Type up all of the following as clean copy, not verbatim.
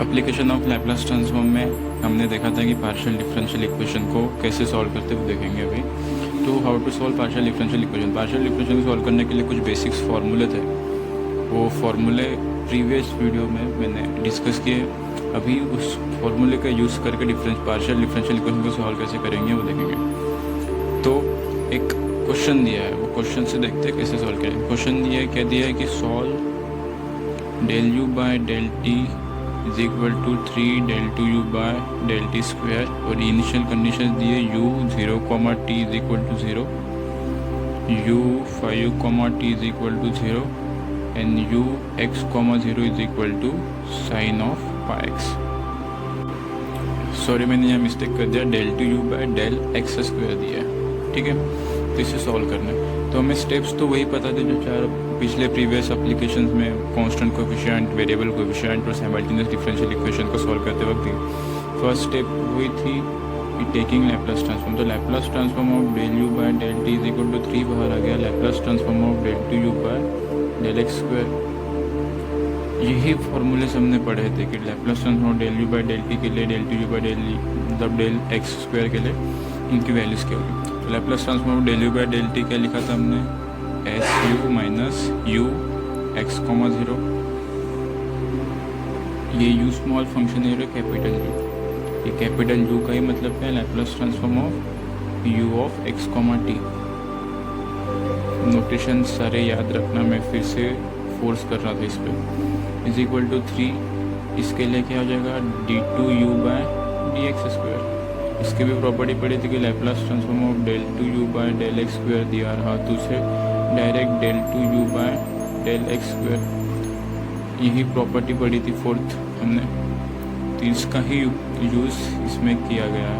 Application of Laplace transform में हमने देखा था कि पार्शियल डिफरेंशियल इक्वेशन को कैसे सॉल्व करते हुए देखेंगे अभी। तो how to solve partial differential equation. Partial differential को सॉल्व करने के लिए कुछ बेसिक्स फार्मूले थे, वो फार्मूले प्रीवियस वीडियो में मैंने डिस्कस किए। अभी उस फार्मूले का यूज़ करके पार्शियल डिफरेंशियल इक्वेशन को सॉल्व कैसे करेंगे वो देखेंगे। तो एक क्वेश्चन दिया है, वो क्वेश्चन से देखते हैं कैसे सॉल्व करेंगे। क्वेश्चन दिया है, क्या दिया है कि solve del u by del t is equal to 3 del 2u by del t square, और इनिशियल कंडीशन दिए u 0, t is equal to 0, u 5, t is equal to 0 and u x, 0 is equal to sine of pi x. Sorry, मैंने यहाँ mistake कर दिया, del 2u by del x square दिया है, ठीक है। तो इसे सॉल्व करना है तो हमें स्टेप्स तो वही पता थे जो चार पिछले प्रीवियस एप्लीकेशंस में कांस्टेंट कोएफिशिएंट, वेरिएबल कोएफिशिएंट और साइमल्टेनियस डिफरेंशियल इक्वेशन को सॉल्व करते वक्त थी। फर्स्ट स्टेप वही थी कि टेकिंग लैपलास ट्रांसफॉर्म। तो Laplace transform of del u by del t is equal to 3 बाहर आ गया, Laplace transform of del 2u by del x square. यही फॉर्मूले हमने पढ़े थे कि Laplace transform del u by del t के लिए, del 2u by del x square के लिए इनकी वैल्यूज़ क्या होगी। तो Laplace transform of del u by del t क्या लिखा था हमने, s u minus u x, 0। ये यू स्मॉल फंक्शन है कैपिटल यू, ये कैपिटल यू का ही मतलब क्या है, Laplace transform of u of x, t. Notation सारे याद रखना, मैं फिर से फोर्स कर रहा था इस पर। इज इक्वल टू 3, इसके लिए क्या हो जाएगा, d2u bye D x square. इसकी भी प्रॉपर्टी पड़ी थी कि Laplace transform of del 2u by del x square दिया रहा, तो उसे direct del 2u by del x square, यही प्रॉपर्टी पड़ी थी फोर्थ हमने, तो इसका ही यूज़ इसमें किया गया है।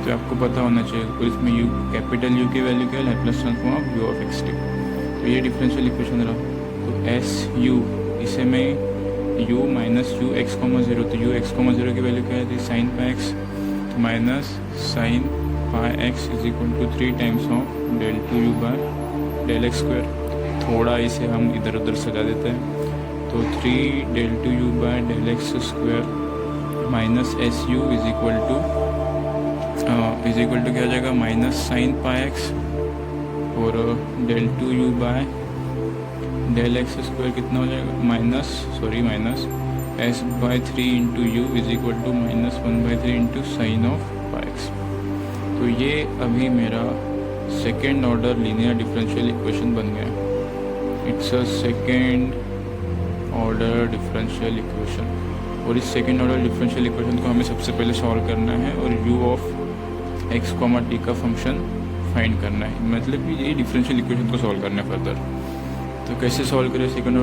तो आपको पता होना चाहिए, और इसमें यू कैपिटल यू की वैल्यू क्या है, Laplace transform of u of x T. तो ये डिफरेंशियल इक्वेशन रहा। तो एस यू, इसे मैं यू माइनस यू एक्स, 0, तो यू एक्स, 0 की वैल्यू क्या है थी, sine pi x minus sine pi x is equal to 3 times of del 2u by del x square. थोड़ा इसे हम इधर उधर सजा देते हैं, तो 3 del 2u by del x square minus s u is equal to क्या हो जाएगा, माइनस साइन पाई एक्स, और del 2u by del x square कितना हो जाएगा, minus s by 3 into u is equal to minus 1/3 into sine of pi x. तो ये अभी मेरा second order linear differential equation बन गया। It's a second order differential equation, और इस सेकेंड ऑर्डर डिफरेंशियल इक्वेशन को हमें सबसे पहले सॉल्व करना है और u ऑफ एक्स, टी का फंक्शन फाइंड करना है, मतलब कि ये डिफरेंशियल इक्वेशन को सॉल्व करना है फर्दर। तो कैसे सॉल्व करें सेकेंड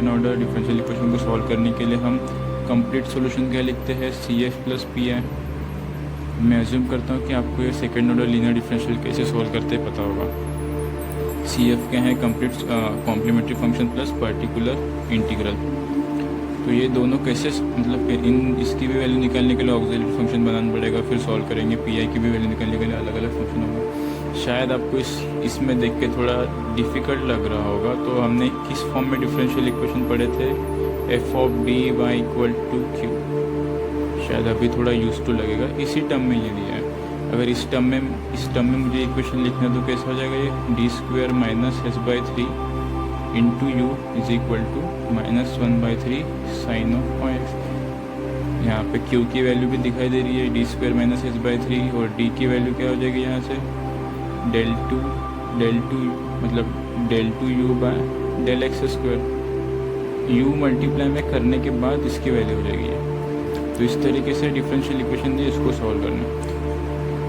ऑर्डर डिफरेंशियल इक्वेशन को सॉल्व करने के लिए हम कंप्लीट सॉल्यूशन क्या लिखते हैं, CF प्लस पी है। मैं अज्यूम करता हूँ कि आपको ये सेकेंड ऑर्डर लीनियर डिफरेंशियल कैसे सॉल्व करते हैं पता होगा। CF क्या है, complete complementary function plus particular integral. तो ये दोनों कैसे, मतलब इसकी भी वैल्यू निकालने के लिए ऑक्सिलरी फंक्शन बनाना पड़ेगा, फिर सॉल्व करेंगे। PI की भी वैल्यू निकालने के लिए अलग अलग फंक्शन होगा। शायद आपको इसमें देख के थोड़ा डिफ़िकल्ट लग रहा होगा। तो हमने किस फॉर्म में डिफरेंशियल इक्वेशन पढ़े थे, f of dy equal to q। शायद अभी थोड़ा यूज टू लगेगा, इसी टर्म में ये दिया है। अगर इस टर्म में मुझे इक्वेशन लिखना है तो कैसा हो जाएगा, ये D square minus s by 3 into u is equal to minus 1/3 sine of pi x. यहाँ पे q की वैल्यू भी दिखाई दे रही है, D square minus s by 3, और d की वैल्यू क्या हो जाएगी यहाँ से, डेल टू मतलब del 2u by del x square. u multiply में करने के बाद इसकी वैल्यू हो जाएगी। तो इस तरीके से डिफरेंशियल इक्वेशन है, इसको सॉल्व करना।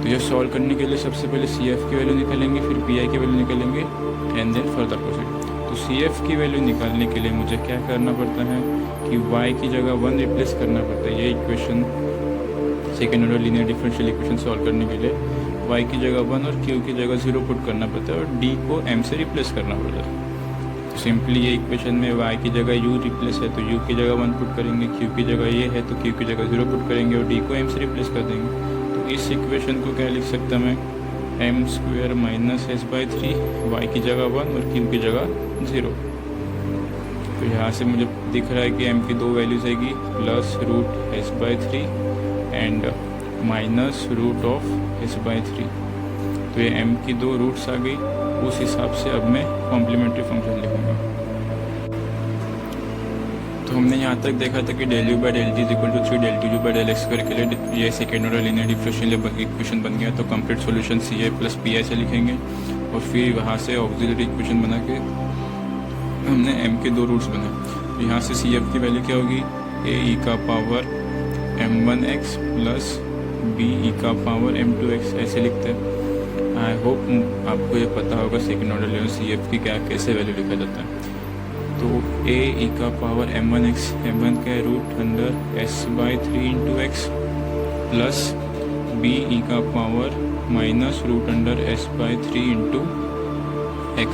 तो ये सॉल्व करने के लिए सबसे पहले CF की वैल्यू निकालेंगे, फिर PI की वैल्यू निकालेंगे, एंड देन फर्दर प्रोसीड। तो CF की वैल्यू निकालने के लिए मुझे क्या करना पड़ता है कि y की जगह 1 रिप्लेस करना पड़ता है। ये equation second order linear differential equation solve करने के लिए y की जगह 1 और q की जगह 0 पुट करना पड़ता है, और d को m से रिप्लेस करना पड़ता है। तो सिंपली ये इक्वेशन में y की जगह u रिप्लेस है तो u की जगह 1 पुट करेंगे, q की जगह ये है तो q की जगह 0 पुट करेंगे, और d को m से रिप्लेस कर देंगे। तो इस इक्वेशन को क्या लिख सकता मैं, m square minus s by 3, y की जगह 1 और q की जगह 0। तो यहाँ से मुझे दिख रहा है कि m की दो वैल्यूज़ आएगी, +√s/3 एंड -√s/3। तो ये m की दो रूट्स आ गई। उस हिसाब से अब मैं कॉम्प्लीमेंट्री फंक्शन लिखूँगा। तो हमने यहाँ तक देखा था कि ∂u/∂t = 3 ∂u/∂x² के लिए ये second order linear differential equation बन गया। तो कंप्लीट सॉल्यूशन CA + PI से लिखेंगे और फिर वहाँ से ऑक्सिलरी इक्वेशन बना के हमने m के दो रूट्स बनाए। तो यहाँ से CF की वैल्यू क्या होगी, ae⁻m1x + be⁻m2x ऐसे लिखते हैं। आई होप आपको ये पता होगा सेकेंड ऑर्डर लीनियर CF की क्या कैसे वैल्यू लिखा जाता है। तो ae⁻m1x, m1 का root under s/3 × x plus be⁻√√s/3 × x।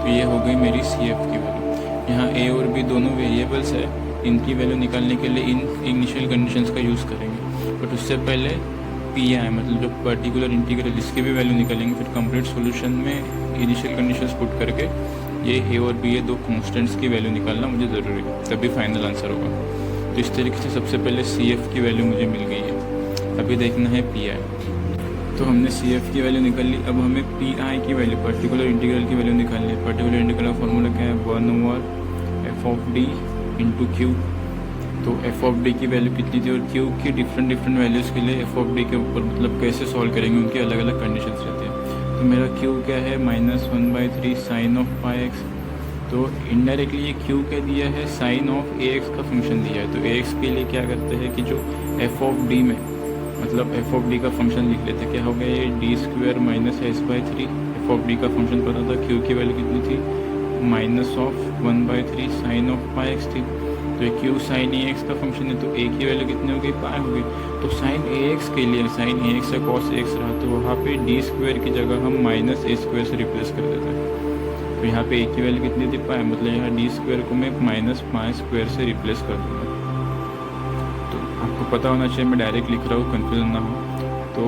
तो ये हो गई मेरी CF की वैल्यू। यहाँ a और b दोनों वेरिएबल्स है, इनकी वैल्यू निकालने के लिए इन इनिशियल कंडीशंस का यूज़ करेंगे। बट उससे पहले PI मतलब जो पर्टिकुलर इंटीग्रल, इसकी भी वैल्यू निकालेंगे। फिर कंप्लीट सॉल्यूशन में इनिशियल कंडीशंस पुट करके ये a और b, ये दो कॉन्स्टेंट्स की वैल्यू निकालना मुझे ज़रूरी है, तभी फाइनल आंसर होगा। तो इस तरीके से सबसे पहले CF की वैल्यू मुझे मिल गई है। अभी देखना है PI। तो हमने CF की वैल्यू निकाल ली। अब हमें PI की वैल्यू, पर्टिकुलर इंटीग्रल की वैल्यू निकालनी है। पर्टिकुलर इंटीग्रल का फॉर्मूला क्या है, 1/f(d) × q। तो f(d) की वैल्यू कितनी थी और q की डिफरेंट वैल्यूज़ के लिए f(d) के ऊपर मतलब कैसे सॉल्व करेंगे, उनकी अलग अलग कंडीशंस रहती हैं। तो मेरा q क्या है, -1/3 sin(πx)। तो इनडायरेक्टली ये q क्या दिया है, sin(ax) का फंक्शन दिया है। तो ax के लिए क्या करते हैं कि जो f(d) में मतलब f(d) का फंक्शन लिख लेते हैं। क्या हो गया, ये d² - s/3। f(d) का फंक्शन पता था, q की वैल्यू कितनी थी, -1/3 sin(πx) थी। तो ये q sin ax का फंक्शन है, तो a की वैल्यू कितनी हो गई, पाई हो गई। तो sin ax के लिए, sin ax से cos ax रहा, तो वहाँ पे d² की जगह हम -a² से रिप्लेस कर देते हैं। तो यहाँ पे a की वैल्यू कितनी थी, पाई, मतलब यहाँ d² को मैं -π² से रिप्लेस कर दूँगा। तो आपको पता होना चाहिए, मैं डायरेक्ट लिख रहा हूँ, कन्फ्यूजन ना हो। तो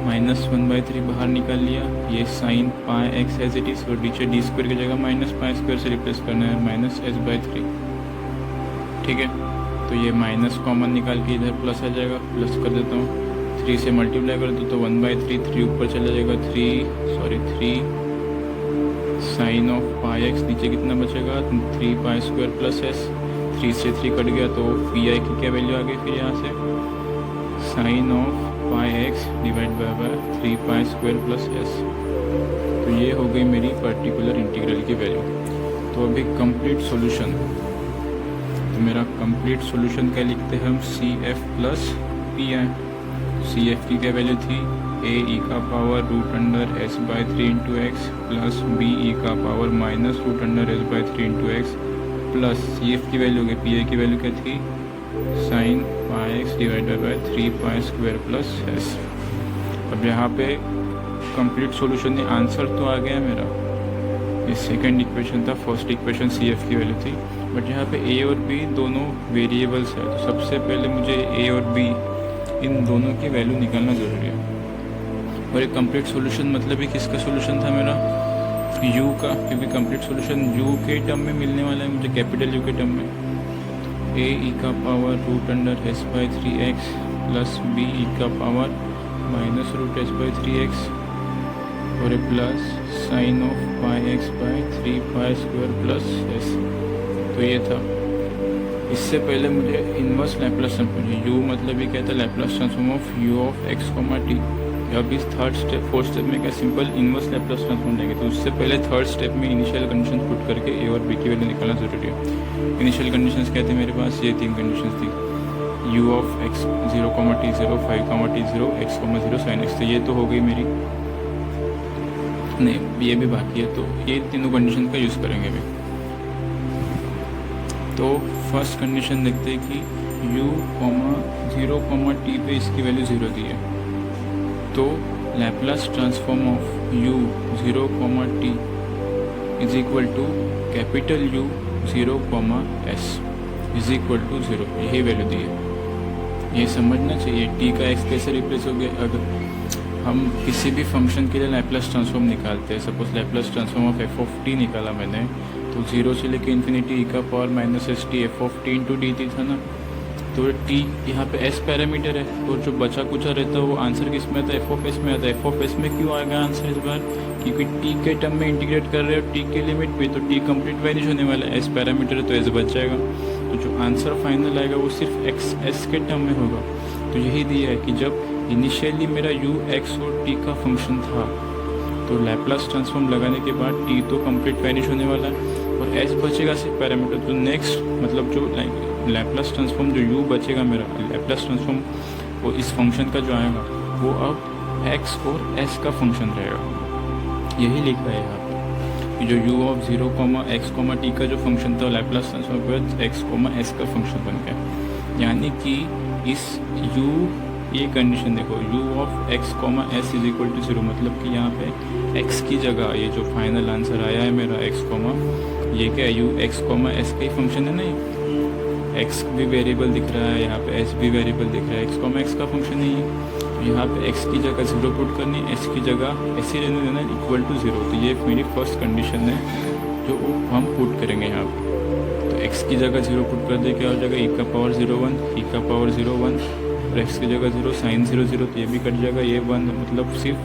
-1/3 बाहर निकाल लिया, ये sin πx as it is, और नीचे d² की जगह -π² से रिप्लेस करना है, -s/3। ठीक है, तो ये माइनस कॉमन निकाल के इधर प्लस आ जाएगा, प्लस कर देता हूँ। 3 से मल्टीप्लाई कर दो तो 1/3, 3 ऊपर चला जाएगा, 3 sin of πx, नीचे कितना बचेगा, 3π² + s। 3 से 3 कट गया तो PI की क्या वैल्यू आ गई, फिर यहाँ से sin of πx / 3π² + s। तो ये हो गई मेरी पर्टिकुलर इंटीग्रल की वैल्यू। तो अभी कंप्लीट सॉल्यूशन, तो मेरा कंप्लीट सॉल्यूशन क्या लिखते हैं हम, CF + PI। CF की क्या वैल्यू थी, ae⁻√s/3 × x plus be⁻−√s/3 × x plus CF की वैल्यू होगी, PI की वैल्यू क्या थी, sin πx / 3π² + s। अब यहाँ पे कंप्लीट सॉल्यूशन में आंसर तो आ गया मेरा। ये सेकंड इक्वेशन था, फर्स्ट इक्वेशन CF की वैल्यू थी। बट यहाँ पे a और b दोनों वेरिएबल्स है, तो सबसे पहले मुझे a और b इन दोनों की वैल्यू निकालना ज़रूरी है। और एक कंप्लीट सॉल्यूशन मतलब ही किसका सॉल्यूशन था, मेरा u का, क्योंकि कंप्लीट सॉल्यूशन u के टर्म में मिलने वाला है मुझे, कैपिटल U के टर्म में। ae⁻√s/3x प्लस be⁻−√s/3x और plus sin of πx / 3π² + s। तो ये था। इससे पहले मुझे इन्वर्स लैप्लास ट्रांसफॉर्म, u मतलब ये क्या था, Laplace transform of u of x, t। अब इस फोर्थ स्टेप में क्या, सिंपल इन्वर्स लैप्लास ट्रांसफॉर्म लेंगे। तो उससे पहले थर्ड स्टेप में इनिशियल कंडीशन पुट करके a और b की वैल्यू निकालना ज़रूरी है। इनिशियल कंडीशंस क्या थे मेरे पास, ये 3 कंडीशंस थी, u of x 0, t 0, 5, t 0, x, 0 sin x। तो ये तो हो गई मेरी, नहीं ये भी बाकी है, तो ये तीनों कंडीशन का यूज़ करेंगे अभी। तो फर्स्ट कंडीशन देखते हैं कि u, 0, t पे इसकी वैल्यू 0 दी है। तो Laplace transform of u 0, t is equal to capital U 0, s is equal to 0, यही वैल्यू दी है। ये समझना चाहिए t का x कैसे रिप्लेस हो गया। अगर हम किसी भी फंक्शन के लिए लैपलेस ट्रांसफॉर्म निकालते हैं। Suppose Laplace transform of F of T निकाला मैंने, तो 0 से लेके इन्फिनिटी ई का power minus S T F of T into D T था ना। तो टी यहाँ पे एस पैरामीटर है, और जो बचा कुचा रहता है वो आंसर किस में आता है, एफ ऑफ एस में आता है। एफ ऑफ एस में क्यों आएगा आंसर इस बार, क्योंकि टी के टर्म में इंटीग्रेट कर रहे हो टी के लिमिट पे, तो टी कंप्लीट वैनिश होने वाला है। एस पैरामीटर है तो एस बच जाएगा, तो जो आंसर फाइनल आएगा वो सिर्फ एक्स एस के टर्म में होगा। तो यही दिया है कि जब इनिशियली मेरा यू एक्स और टी का फंक्शन था, तो लैपलास ट्रांसफॉर्म लगाने के बाद टी तो कंप्लीट वैनिश होने वाला है और एस बचेगा सिर्फ पैरामीटर। तो नेक्स्ट मतलब जो लैपलास ट्रांसफॉर्म जो u बचेगा मेरा लैपलास ट्रांसफॉर्म वो इस फंक्शन का जो आएगा वो अब x और s का फंक्शन रहेगा। यही लिखा है यहाँ पे जो u ऑफ 0, x, t का जो फंक्शन था लैपलास ट्रांसफॉर्म के x, s का फंक्शन बन गया। यानी कि इस u ये कंडीशन देखो u of x, s is equal to 0, मतलब कि यहाँ पे x की जगह ये जो फाइनल आंसर आया है मेरा x, ये क्या है u x, s का ही फंक्शन है ना। x भी वेरिएबल दिख रहा है यहाँ पे, s भी वेरिएबल दिख रहा है, x, का फंक्शन ही है। यहाँ पे x की जगह 0 पुट करनी, s की जगह ऐसे रहने देना इक्वल टू 0। तो ये मेरी फर्स्ट कंडीशन है जो हम पुट करेंगे यहाँ पे। तो x की जगह 0 पुट कर दे, क्या हो जाएगा e का पावर 0 1, e का पावर 0 1, और x की जगह 0 साइन 0 0, तो ये भी कट जाएगा, ये 1 मतलब सिर्फ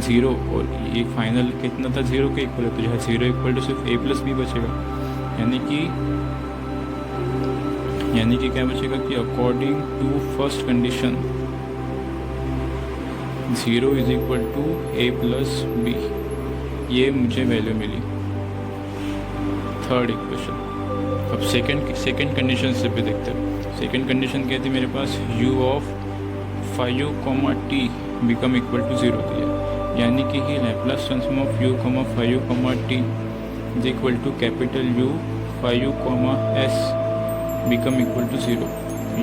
0, और ये फाइनल कितना था 0 के इक्वल है, तो यहाँ 0 इक्वल टू सिर्फ a प्लस b बचेगा। यानी कि क्या बचेगा कि according to first condition 0 is equal to a plus B, ये मुझे वैल्यू मिली थर्ड इक्वेशन। अब सेकंड कंडीशन से भी देखते हैं। सेकंड कंडीशन क्या थी मेरे पास, u of 5u, t become equal to 0 दिया, यानी कि ही Laplace transform of u, 5u, t is equal to capital U 5u, s become equal to 0।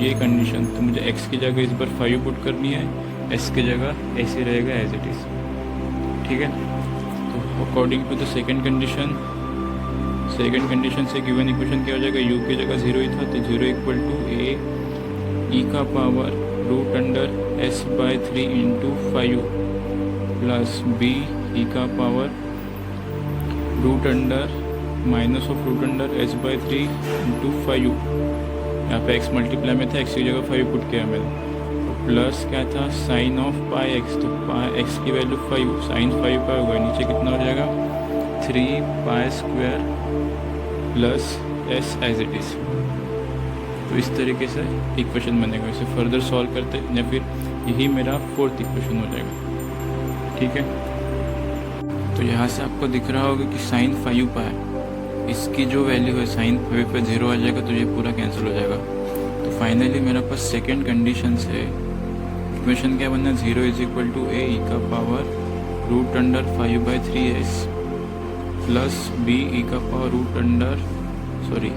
ये कंडीशन, तो मुझे x की जगह इस बार 5 पुट करनी है, s की जगह ऐसे रहेगा एज इट इज़, ठीक है। तो according to the second condition से गिवन इक्वेशन क्या हो जाएगा, u की जगह 0 ही था, तो 0 इक्वल टू a e का power root under s by 3 into 5u plus b e का power root under minus of root under s by 3 into 5u। यहाँ पे x मल्टीप्लाई में था, x की जगह 5 पुट किया मैंने, तो प्लस क्या था साइन ऑफ पाई x, तो पाई x की वैल्यू 5, साइन 5 का होगा, नीचे कितना हो जाएगा 3 pi square plus s as it is. तो इस तरीके से इक्वेशन बनेगा। इसे फर्दर सॉल्व करते या फिर यही मेरा फोर्थ इक्वेशन हो जाएगा, ठीक है। तो यहाँ से आपको दिख रहा होगा कि साइन 5 पाई, इसकी जो वैल्यू है साइन 5 पे 0 आ जाएगा, तो ये पूरा कैंसिल हो जाएगा। तो फाइनली मेरे पास सेकंड कंडीशन से इक्वेशन क्या बनना, 0 is equal to a e का power root under 5/3s plus b e का power root under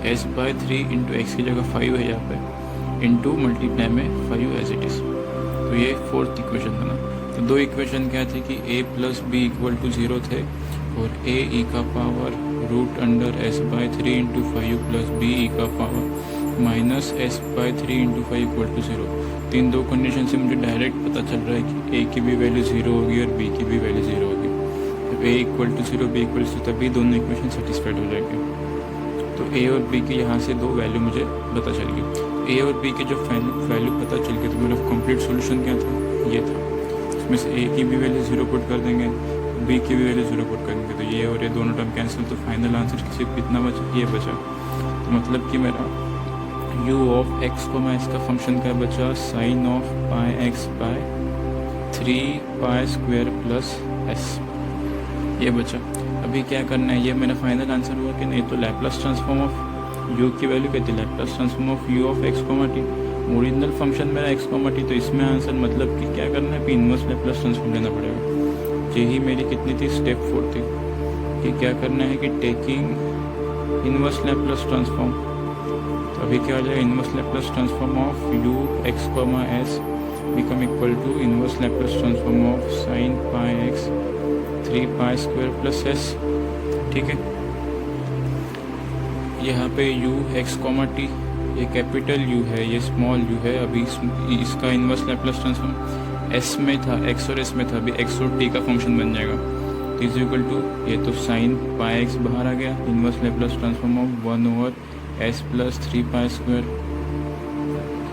s by 3 into x की जगह 5 है यहाँ पे, इंटू मल्टीप्लाई में 5 एज इट इज़। तो ये फोर्थ इक्वेशन बना। तो दो इक्वेशन क्या थे कि a plus b equal to 0 थे, और a e का power root under s by 3 into 5 plus b e का power minus s by 3 into 5 equal to 0। तो इन दो कंडीशन से मुझे डायरेक्ट पता चल रहा है कि a की भी वैल्यू 0 होगी और b की भी वैल्यू 0 होगी। जब a equal to 0 b equal to, तभी दोनों इक्वेशन सेटिस्फाइड हो जाएंगे। तो a और b की यहाँ से दो वैल्यू मुझे पता चल गई। a और b की जो वैल्यू पता चल गई, तो मेरा कंप्लीट सोल्यूशन क्या था, ये था। इसमें से a की भी वैल्यू 0 पुट कर देंगे, b की भी वैल्यू 0 पुट करेंगे, तो ये और ये दोनों टर्म कैंसिल, तो फाइनल आंसर सिर्फ कितना बचा, ये बचा। तो मतलब कि मेरा u ऑफ x, s का फंक्शन क्या बचा, sine of pi x by 3 pi square plus s, ये बचा। अभी क्या करना है, ये मेरा फाइनल आंसर हुआ कि नहीं। तो लैपलास ट्रांसफॉर्म ऑफ u की वैल्यू कहती है Laplace transform of u of x, t। Original function मेरा x, t, तो इसमें आंसर मतलब कि क्या करना है, इनवर्स लैपलास ट्रांसफॉर्म लेना पड़ेगा। यही मेरी कितनी थी, स्टेप 4 थी कि क्या करना है कि टेकिंग इनवर्स लैपलास ट्रांसफॉर्म। तो अभी क्या हो जाएगा, inverse Laplace transform of u x, s become equal to inverse Laplace transform of sine pi x 3 pi square plus s, ठीक है। यहाँ पे u x, t ये कैपिटल U है, ये स्मॉल u है। अभी इसका इनवर्स लैपलास ट्रांसफॉर्म एस में था, एक्स और एस में था, अभी एक्स और टी का फंक्शन बन जाएगा। इज इक्वल टू, ये तो साइन पाई एक्स बाहर आ गया, inverse Laplace transform of 1/s plus 3π²।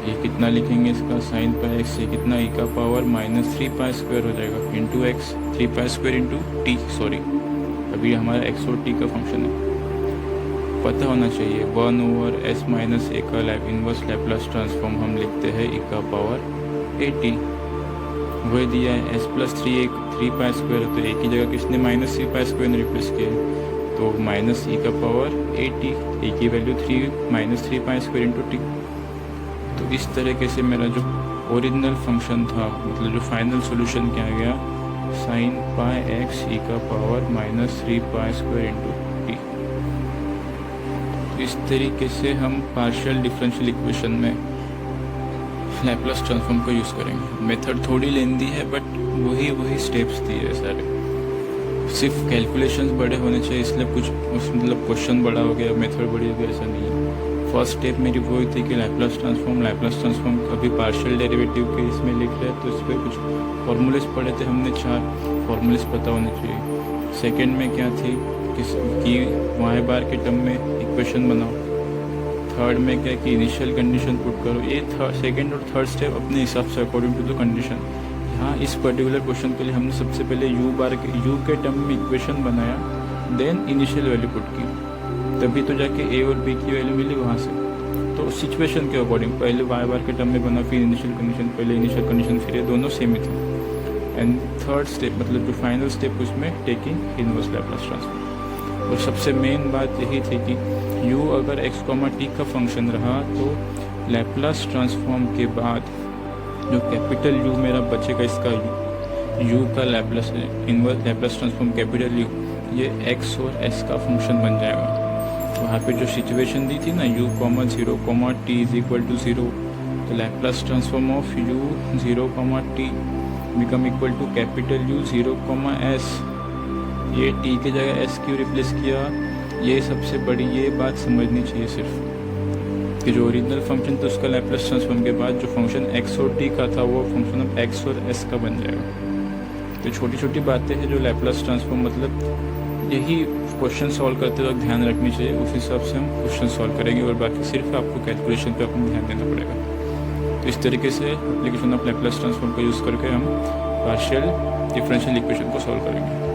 ये कितना लिखेंगे इसका, साइन पाई एक्स से कितना e का पावर -3π² हो जाएगा into x, 3π² into t, sorry अभी हमारा एक्स और टी का फंक्शन है, पता होना चाहिए। 1/s माइनस ए का इनवर्स लेप्लास ट्रांसफॉर्म हम लिखते हैं e का पावर at, वही दिया है s प्लस 3π² तो एक ही जगह किसने -3π² ने रिप्लेस किया, तो माइनस e का पावर at, ए की वैल्यू 3 इंटू टी। तो इस तरीके से मेरा जो ओरिजिनल फंक्शन था, मतलब जो फाइनल सॉल्यूशन क्या आ गया, साइन पाई एक्स e का पावर -3π² इंटू टी। इस तरीके से हम पार्शियल डिफरेंशियल इक्वेशन में लैप्लास ट्रांसफॉर्म को यूज़ करेंगे। मेथड थोड़ी लेंदी है बट वही स्टेप्स दिए सारे, सिर्फ कैलकुलेशंस बड़े होने चाहिए इसलिए कुछ मतलब क्वेश्चन बड़ा हो गया, मेथड बड़ी हो गया, ऐसा नहीं है। फर्स्ट स्टेप मेरी वो थी कि लैप्लास ट्रांसफॉर्म कभी पार्शियल डेरिवेटिव के इसमें लिख रहे तो इस पर कुछ फॉर्मूलेस पढ़े थे हमने, 4 फॉर्मूलेस पता होने चाहिए। सेकंड में क्या थी कि वाई बार के टर्म में इक्वेशन बनाओ। थर्ड में क्या कि इनिशियल कंडीशन पुट करो। ये सेकंड और थर्ड स्टेप अपने हिसाब से अकॉर्डिंग टू द कंडीशन। यहाँ इस पर्टिकुलर क्वेश्चन के लिए हमने सबसे पहले यू के टर्म में इक्वेशन बनाया, देन इनिशियल वैल्यू पुट की, तभी तो जाके ए और बी की वैल्यू मिली वहाँ से। तो सिचुएशन के अकॉर्डिंग पहले वाई बार के टर्म में बना, फिर इनिशियल कंडीशन, पहले इनिशियल कंडीशन, फिर ये दोनों सेम ही थे। एंड थर्ड स्टेप मतलब जो फाइनल स्टेप उसमें टेकिंग इनवर्स लैप्लास ट्रांसफॉर्म। और सबसे मेन बात यही थी कि u अगर x, t का फंक्शन रहा तो लैप्लास ट्रांसफॉर्म के बाद जो कैपिटल U मेरा बचेगा, इसका u का Laplace inverse Laplace transform capital U, ये x और s का फंक्शन बन जाएगा। वहाँ पे जो सिचुएशन दी थी ना u, 0, t is equal to 0, तो Laplace transform of u 0, t become equal to capital U 0, s। ये t की जगह s क्यों रिप्लेस किया, ये सबसे बड़ी ये बात समझनी चाहिए सिर्फ कि जो ओरिजिनल फंक्शन था उसका लैप्लास ट्रांसफॉर्म के बाद जो फंक्शन x और t का था वो फंक्शन अब x और s का बन जाएगा। तो छोटी छोटी बातें हैं जो लैप्लास ट्रांसफॉर्म मतलब यही क्वेश्चन सॉल्व करते वक्त ध्यान रखनी चाहिए, उस हिसाब से हम क्वेश्चन सॉल्व करेंगे और बाकी सिर्फ आपको कैलकुलेशन पे अपना ध्यान देना पड़ेगा। तो इस तरीके से एप्लीकेशन ऑफ लैप्लास ट्रांसफॉर्म का यूज़ करके हम पार्शियल डिफरेंशियल इक्वेशन को सॉल्व करेंगे।